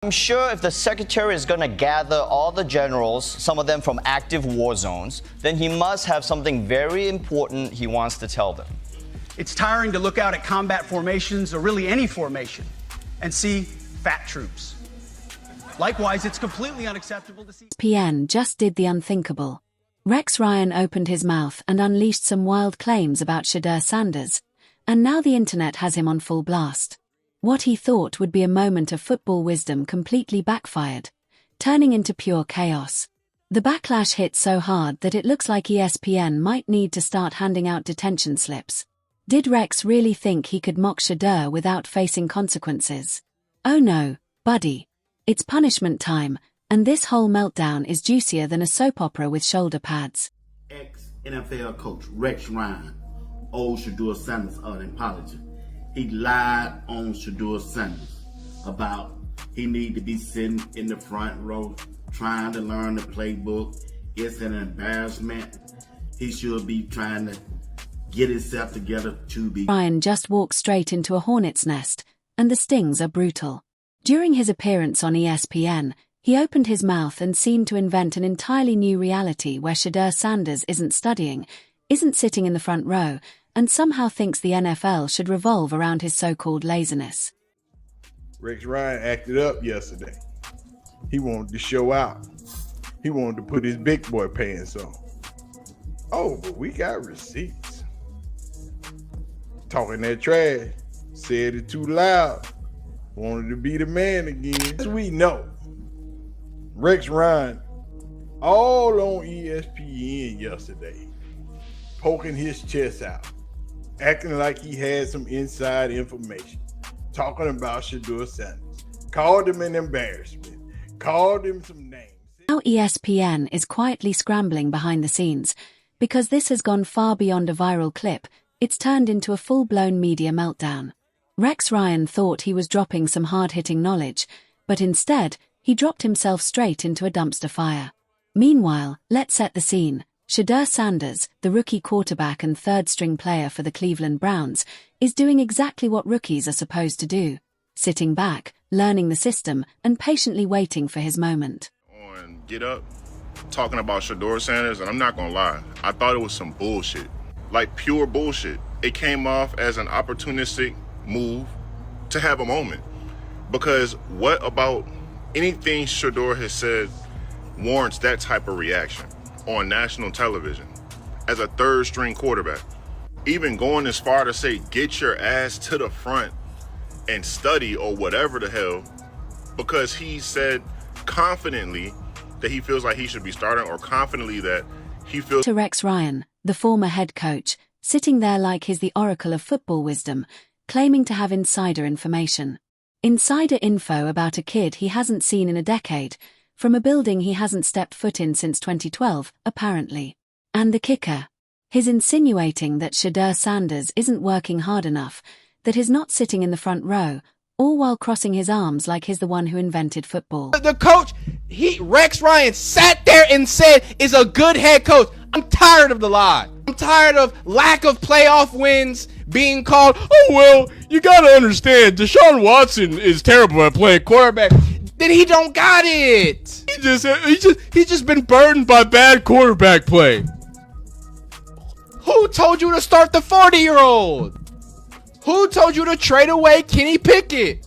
I'm sure if the secretary is going to gather all the generals, some of them from active war zones, then he must have something very important he wants to tell them. It's tiring to look out at combat formations, or really any formation, and see fat troops. Likewise, it's completely unacceptable to see... ESPN just did the unthinkable. Rex Ryan opened his mouth and unleashed some wild claims about Shedeur Sanders, and now the internet has him on full blast. What he thought would be a moment of football wisdom completely backfired, turning into pure chaos. The backlash hit so hard that it looks like ESPN might need to start handing out detention slips. Did Rex really think he could mock Shedeur without facing consequences? Oh no, buddy. It's punishment time, and this whole meltdown is juicier than a soap opera with shoulder pads. Ex-NFL coach Rex Ryan owed Shedeur Sanders an apology. He lied on Shedeur Sanders about he need to be sitting in the front row trying to learn the playbook. It's an embarrassment. He should be trying to get himself together to be... Ryan just walked straight into a hornet's nest, and the stings are brutal. During his appearance on ESPN, he opened his mouth and seemed to invent an entirely new reality where Shedeur Sanders isn't studying, isn't sitting in the front row, and somehow thinks the NFL should revolve around his so-called laziness. Rex Ryan acted up yesterday. He wanted to show out. He wanted to put his big boy pants on. Oh, but we got receipts. Talking that trash, said it too loud, wanted to be the man again. As we know, Rex Ryan all on ESPN yesterday, poking his chest out, acting like he had some inside information, talking about Shedeur Sanders, called him an embarrassment, called him some names. Now ESPN is quietly scrambling behind the scenes, because this has gone far beyond a viral clip. It's turned into a full-blown media meltdown. Rex Ryan thought he was dropping some hard-hitting knowledge, but instead, he dropped himself straight into a dumpster fire. Meanwhile, let's set the scene. Shedeur Sanders, the rookie quarterback and third-string player for the Cleveland Browns, is doing exactly what rookies are supposed to do, sitting back, learning the system, and patiently waiting for his moment. On Get Up, talking about Shedeur Sanders, and I'm not gonna lie, I thought it was some bullshit, like pure bullshit. It came off as an opportunistic move to have a moment, because what about anything Shedeur has said warrants that type of reaction on national television as a third string quarterback? Even going as far to say, get your ass to the front and study or whatever the hell, because he said confidently that he feels like he should be starting, or confidently that he feels... To Rex Ryan, the former head coach, sitting there like he's the oracle of football wisdom, claiming to have insider information. Insider info about a kid he hasn't seen in a decade, from a building he hasn't stepped foot in since 2012, apparently. And the kicker? His insinuating that Shedeur Sanders isn't working hard enough, that he's not sitting in the front row, all while crossing his arms like he's the one who invented football. The coach, Rex Ryan sat there and said is a good head coach. I'm tired of the lie. I'm tired of lack of playoff wins being called, oh, well, you got to understand, Deshaun Watson is terrible at playing quarterback. Then he don't got it. He's just been burdened by bad quarterback play. Who told you to start the 40-year-old? Who told you to trade away Kenny Pickett?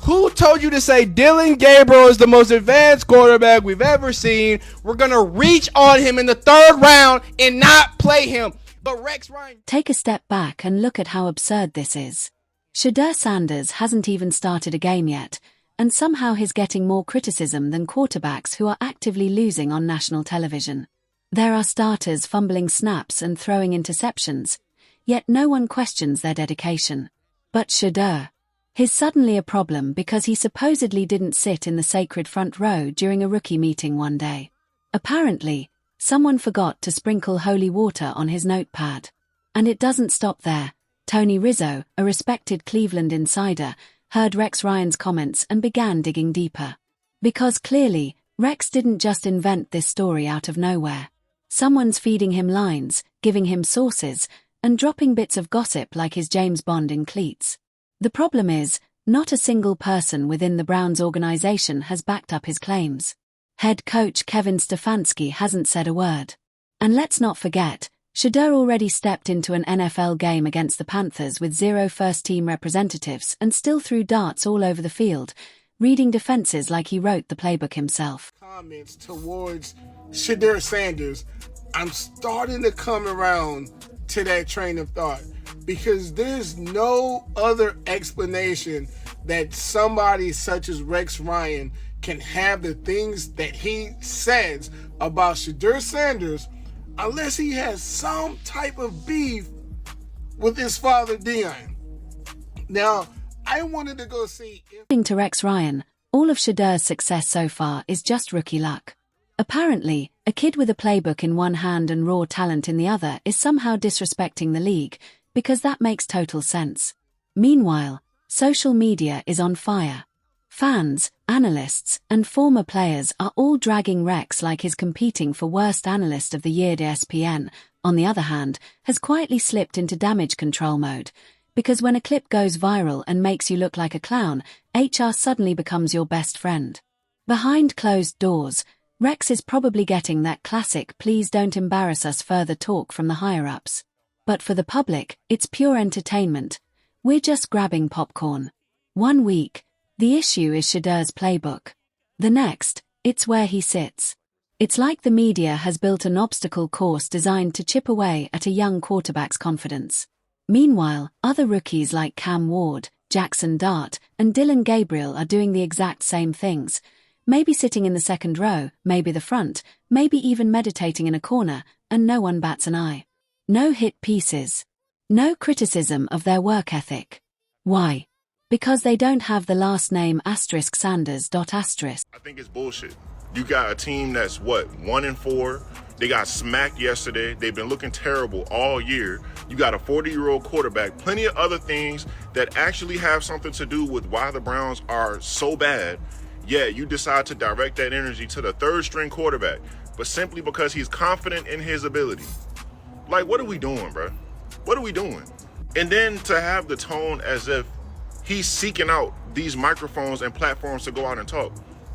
Who told you to say Dylan Gabriel is the most advanced quarterback we've ever seen? We're going to reach on him in the third round and not play him. But Rex Ryan... Take a step back and look at how absurd this is. Shedeur Sanders hasn't even started a game yet, and somehow he's getting more criticism than quarterbacks who are actively losing on national television. There are starters fumbling snaps and throwing interceptions, yet no one questions their dedication. But Shedeur, he's suddenly a problem because he supposedly didn't sit in the sacred front row during a rookie meeting one day. Apparently, someone forgot to sprinkle holy water on his notepad. And it doesn't stop there. Tony Rizzo, a respected Cleveland insider, heard Rex Ryan's comments and began digging deeper. Because clearly, Rex didn't just invent this story out of nowhere. Someone's feeding him lines, giving him sources, and dropping bits of gossip like his James Bond in cleats. The problem is, Not a single person within the Browns organization has backed up his claims. Head coach Kevin Stefanski hasn't said a word. And let's not forget, Shedeur already stepped into an NFL game against the Panthers with 0 first-team representatives and still threw darts all over the field, reading defenses like he wrote the playbook himself. Comments towards Shedeur Sanders, I'm starting to come around to that train of thought because there's no other explanation that somebody such as Rex Ryan can have the things that he says about Shedeur Sanders unless he has some type of beef with his father, Dion. Now, I wanted to go see... According to Rex Ryan, all of Shedeur's success so far is just rookie luck. Apparently, a kid with a playbook in one hand and raw talent in the other is somehow disrespecting the league, because that makes total sense. Meanwhile, social media is on fire. Fans, analysts, and former players are all dragging Rex like he's competing for Worst Analyst of the Year. ESPN, on the other hand, has quietly slipped into damage control mode, because when a clip goes viral and makes you look like a clown, HR suddenly becomes your best friend. Behind closed doors, Rex is probably getting that classic "please don't embarrass us" further talk from the higher-ups. But for the public, it's pure entertainment. We're just grabbing popcorn. 1 week, the issue is Shedeur's playbook. The next, it's where he sits. It's like the media has built an obstacle course designed to chip away at a young quarterback's confidence. Meanwhile, other rookies like Cam Ward, Jackson Dart, and Dylan Gabriel are doing the exact same things. Maybe sitting in the second row, maybe the front, maybe even meditating in a corner, and no one bats an eye. No hit pieces. No criticism of their work ethic. Why? Because they don't have the last name *Sanders. I think it's bullshit. You got a team that's 1-4. They got smacked yesterday. They've been looking terrible all year. You got a 40-year-old quarterback, plenty of other things that actually have something to do with why the Browns are so bad. Yeah, you decide to direct that energy to the third-string quarterback, but simply because he's confident in his ability. Like, what are we doing, bro? What are we doing? And then to have the tone as if he's seeking out these microphones and platforms to go out and talk.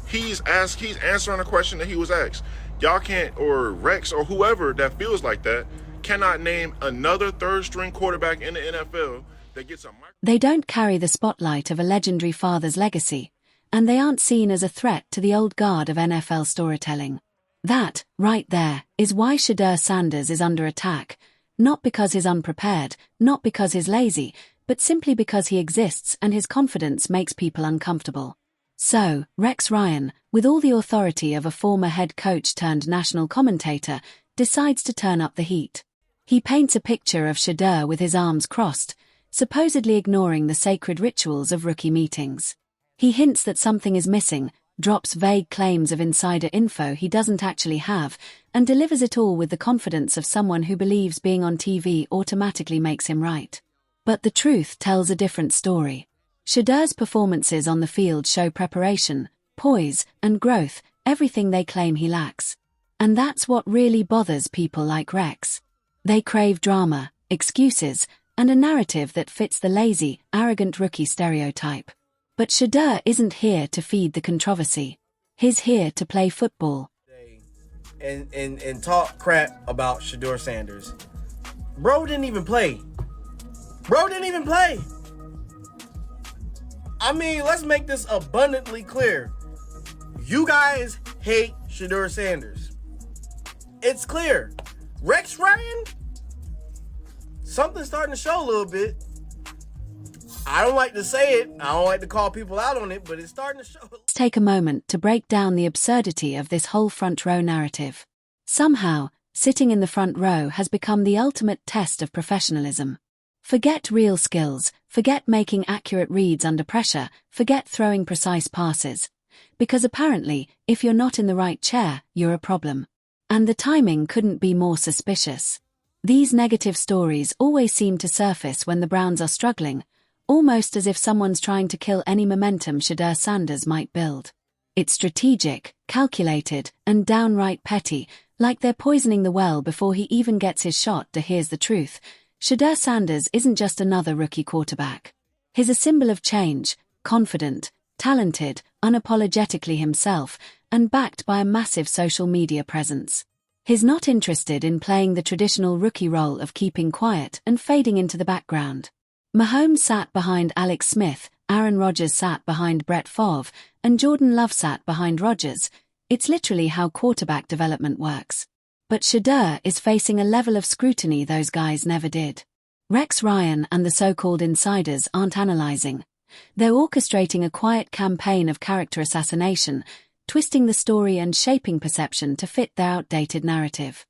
He's answering a question that he was asked. Y'all can't, or Rex or whoever that feels like that, cannot name another third-string quarterback in the NFL that gets a microphone. They don't carry the spotlight of a legendary father's legacy, and they aren't seen as a threat to the old guard of NFL storytelling. That, right there, is why Shedeur Sanders is under attack, not because he's unprepared, not because he's lazy, but simply because he exists and his confidence makes people uncomfortable. So, Rex Ryan, with all the authority of a former head coach turned national commentator, decides to turn up the heat. He paints a picture of Shedeur with his arms crossed, supposedly ignoring the sacred rituals of rookie meetings. He hints that something is missing, drops vague claims of insider info he doesn't actually have, and delivers it all with the confidence of someone who believes being on TV automatically makes him right. But the truth tells a different story. Shedeur's performances on the field show preparation, poise, and growth, everything they claim he lacks. And that's what really bothers people like Rex. They crave drama, excuses, and a narrative that fits the lazy, arrogant rookie stereotype. But Shedeur isn't here to feed the controversy. He's here to play football. And talk crap about Shedeur Sanders. Bro didn't even play. I mean, let's make this abundantly clear. You guys hate Shedeur Sanders. It's clear. Rex Ryan, something's starting to show a little bit. I don't like to say it. I don't like to call people out on it, but it's starting to show. Let's take a moment to break down the absurdity of this whole front row narrative. Somehow, sitting in the front row has become the ultimate test of professionalism. Forget real skills, forget making accurate reads under pressure, forget throwing precise passes. Because apparently, if you're not in the right chair, you're a problem. And the timing couldn't be more suspicious. These negative stories always seem to surface when the Browns are struggling, almost as if someone's trying to kill any momentum Shedeur Sanders might build. It's strategic, calculated, and downright petty, like they're poisoning the well before he even gets his shot. Here's the truth. Shedeur Sanders isn't just another rookie quarterback. He's a symbol of change, confident, talented, unapologetically himself, and backed by a massive social media presence. He's not interested in playing the traditional rookie role of keeping quiet and fading into the background. Mahomes sat behind Alex Smith, Aaron Rodgers sat behind Brett Favre, and Jordan Love sat behind Rodgers. It's literally how quarterback development works. But Shedeur is facing a level of scrutiny those guys never did. Rex Ryan and the so-called insiders aren't analyzing. They're orchestrating a quiet campaign of character assassination, twisting the story and shaping perception to fit their outdated narrative.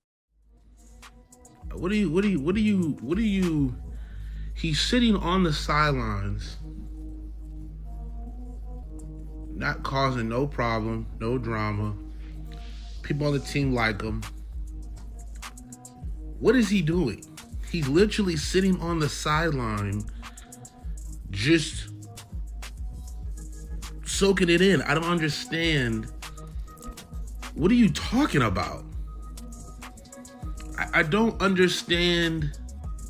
What do you, he's sitting on the sidelines, not causing no problem, no drama. People on the team like him. What is he doing? He's literally sitting on the sideline, just soaking it in. I don't understand. What are you talking about? I don't understand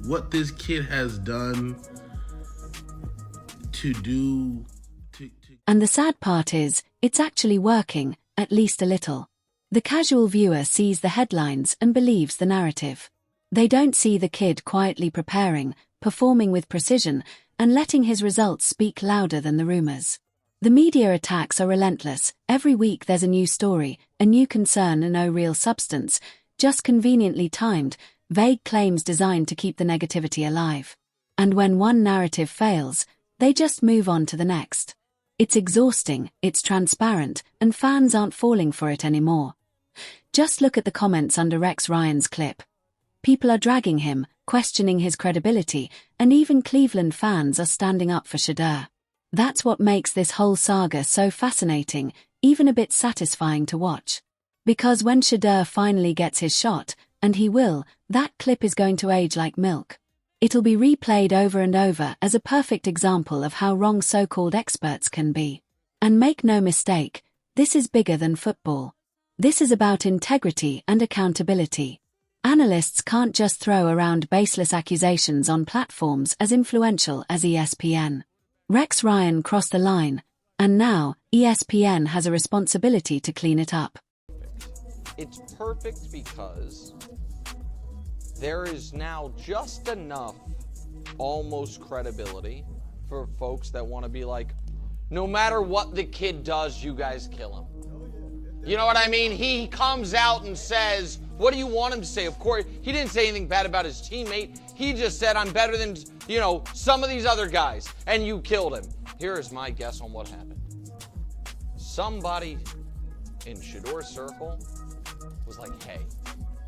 what this kid has done to do. And the sad part is, it's actually working, at least a little. The casual viewer sees the headlines and believes the narrative. They don't see the kid quietly preparing, performing with precision, and letting his results speak louder than the rumors. The media attacks are relentless. Every week there's a new story, a new concern and no real substance, just conveniently timed, vague claims designed to keep the negativity alive. And when one narrative fails, they just move on to the next. It's exhausting, it's transparent, and fans aren't falling for it anymore. Just look at the comments under Rex Ryan's clip. People are dragging him, questioning his credibility, and even Cleveland fans are standing up for Shedeur. That's what makes this whole saga so fascinating, even a bit satisfying to watch. Because when Shedeur finally gets his shot, and he will, that clip is going to age like milk. It'll be replayed over and over as a perfect example of how wrong so-called experts can be. And make no mistake, this is bigger than football. This is about integrity and accountability. Analysts can't just throw around baseless accusations on platforms as influential as ESPN. Rex Ryan crossed the line, and now ESPN has a responsibility to clean it up. It's perfect because there is now just enough almost credibility for folks that want to be like, no matter what the kid does, you guys kill him. You know what I mean? He comes out and says, what do you want him to say? Of course, he didn't say anything bad about his teammate. He just said, I'm better than, some of these other guys, and you killed him. Here is my guess on what happened. Somebody in Shedeur's circle was like, hey,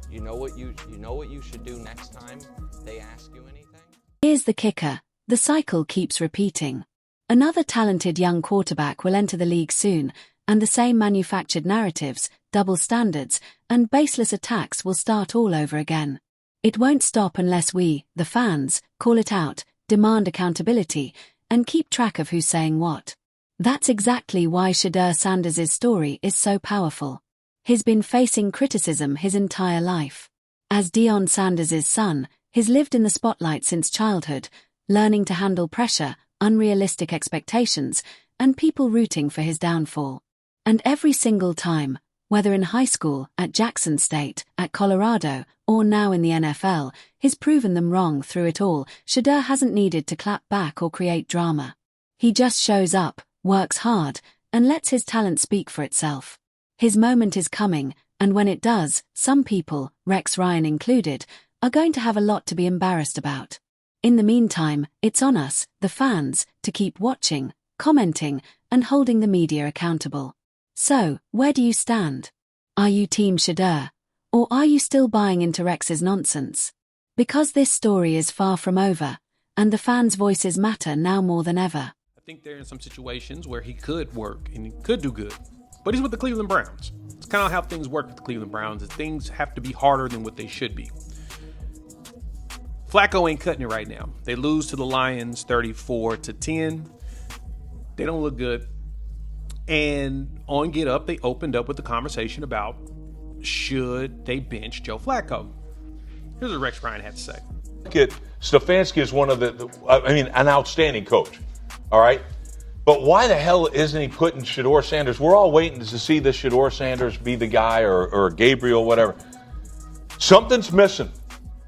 you know what you should do next time they ask you anything? Here's the kicker. The cycle keeps repeating. Another talented young quarterback will enter the league soon, and the same manufactured narratives, double standards, and baseless attacks will start all over again. It won't stop unless we, the fans, call it out, demand accountability, and keep track of who's saying what. That's exactly why Shedeur Sanders' story is so powerful. He's been facing criticism his entire life. As Deion Sanders' son, he's lived in the spotlight since childhood, learning to handle pressure, unrealistic expectations, and people rooting for his downfall. And every single time, whether in high school, at Jackson State, at Colorado, or now in the NFL, he's proven them wrong through it all. Shedeur hasn't needed to clap back or create drama. He just shows up, works hard, and lets his talent speak for itself. His moment is coming, and when it does, some people, Rex Ryan included, are going to have a lot to be embarrassed about. In the meantime, it's on us, the fans, to keep watching, commenting, and holding the media accountable. So, where do you stand? Are you Team Shedeur? Or are you still buying into Rex's nonsense? Because this story is far from over, and the fans' voices matter now more than ever. I think there are some situations where he could work and he could do good, but he's with the Cleveland Browns. It's kind of how things work with the Cleveland Browns, is things have to be harder than what they should be. Flacco ain't cutting it right now. They lose to the Lions 34-10. They don't look good. And on Get Up, they opened up with the conversation about should they bench Joe Flacco. Here's what Rex Ryan had to say. Stefanski is one of an outstanding coach. All right. But why the hell isn't he putting Shedeur Sanders? We're all waiting to see the Shedeur Sanders be the guy or Gabriel, whatever. Something's missing.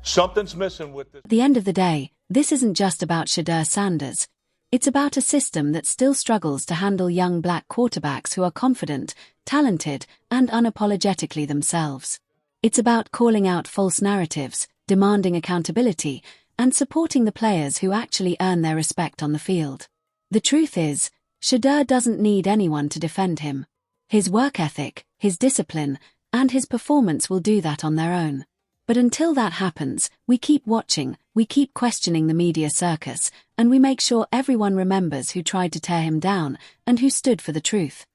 Something's missing with this. At the end of the day, this isn't just about Shedeur Sanders. It's about a system that still struggles to handle young black quarterbacks who are confident, talented, and unapologetically themselves. It's about calling out false narratives, demanding accountability, and supporting the players who actually earn their respect on the field. The truth is, Shedeur doesn't need anyone to defend him. His work ethic, his discipline, and his performance will do that on their own. But until that happens, we keep watching, we keep questioning the media circus, and we make sure everyone remembers who tried to tear him down and who stood for the truth.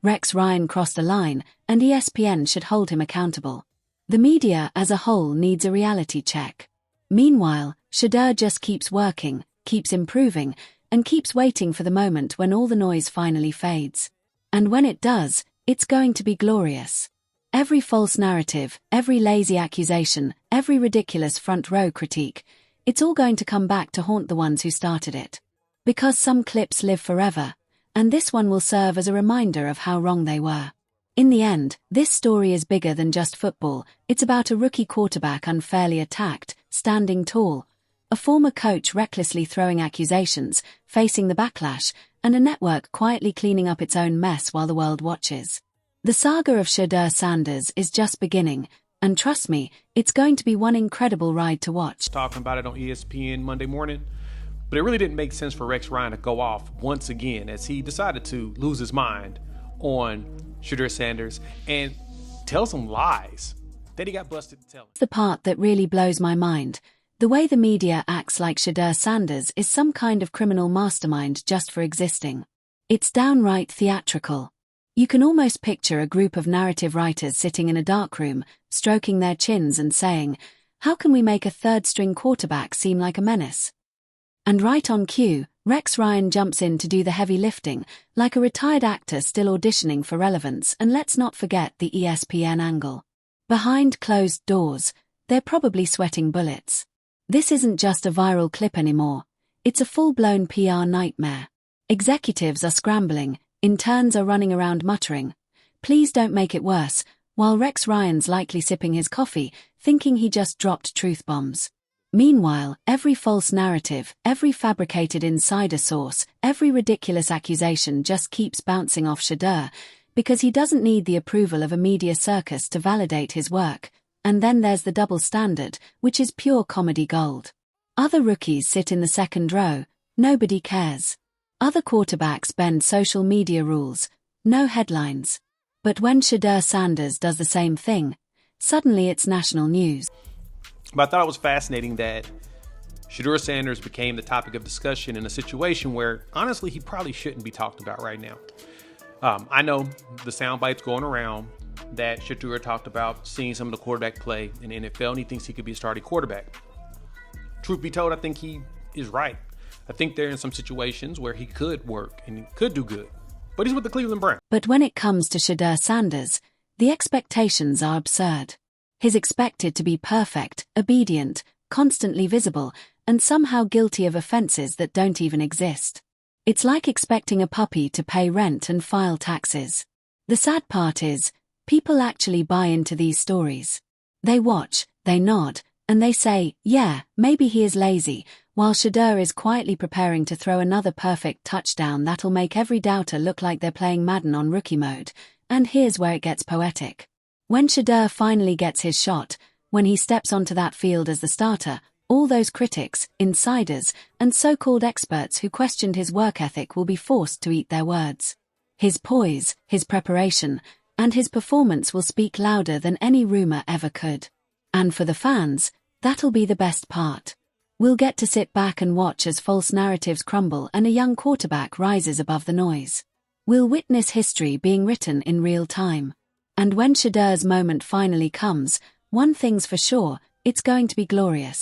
Rex Ryan crossed a line, and ESPN should hold him accountable. The media as a whole needs a reality check. Meanwhile, Shedeur just keeps working, keeps improving, and keeps waiting for the moment when all the noise finally fades. And when it does, it's going to be glorious. Every false narrative, every lazy accusation, every ridiculous front row critique, it's all going to come back to haunt the ones who started it. Because some clips live forever, and this one will serve as a reminder of how wrong they were. In the end, this story is bigger than just football. It's about a rookie quarterback unfairly attacked, standing tall, a former coach recklessly throwing accusations, facing the backlash, and a network quietly cleaning up its own mess while the world watches. The saga of Shedeur Sanders is just beginning, and trust me, it's going to be one incredible ride to watch. Talking about it on ESPN Monday morning, but it really didn't make sense for Rex Ryan to go off once again as he decided to lose his mind on Shedeur Sanders and tell some lies that he got busted to tell. The part that really blows my mind, the way the media acts like Shedeur Sanders is some kind of criminal mastermind just for existing. It's downright theatrical. You can almost picture a group of narrative writers sitting in a darkroom, stroking their chins and saying, "How can we make a third-string quarterback seem like a menace?" And right on cue, Rex Ryan jumps in to do the heavy lifting, like a retired actor still auditioning for relevance. And let's not forget the ESPN angle. Behind closed doors, they're probably sweating bullets. This isn't just a viral clip anymore. It's a full-blown PR nightmare. Executives are scrambling, interns are running around muttering, "Please don't make it worse," while Rex Ryan's likely sipping his coffee, thinking he just dropped truth bombs. Meanwhile, every false narrative, every fabricated insider source, every ridiculous accusation just keeps bouncing off Shedeur, because he doesn't need the approval of a media circus to validate his work. And then there's the double standard, which is pure comedy gold. Other rookies sit in the second row, nobody cares. Other quarterbacks bend social media rules, no headlines. But when Shedeur Sanders does the same thing, suddenly it's national news. But I thought it was fascinating that Shedeur Sanders became the topic of discussion in a situation where, honestly, he probably shouldn't be talked about right now. I know the sound bites going around that Shedeur talked about seeing some of the quarterback play in the NFL, and he thinks he could be a starting quarterback. Truth be told, I think he is right. I think there are some situations where he could work and he could do good, but he's with the Cleveland Browns. But when it comes to Shedeur Sanders, the expectations are absurd. He's expected to be perfect, obedient, constantly visible, and somehow guilty of offenses that don't even exist. It's like expecting a puppy to pay rent and file taxes. The sad part is, people actually buy into these stories. They watch, they nod, and they say, "Yeah, maybe he is lazy," while Shedeur is quietly preparing to throw another perfect touchdown that'll make every doubter look like they're playing Madden on rookie mode. And here's where it gets poetic. When Shedeur finally gets his shot, when he steps onto that field as the starter, all those critics, insiders, and so-called experts who questioned his work ethic will be forced to eat their words. His poise, his preparation, and his performance will speak louder than any rumor ever could. And for the fans, that'll be the best part. We'll get to sit back and watch as false narratives crumble and a young quarterback rises above the noise. We'll witness history being written in real time. And when Shedeur's moment finally comes, one thing's for sure, it's going to be glorious.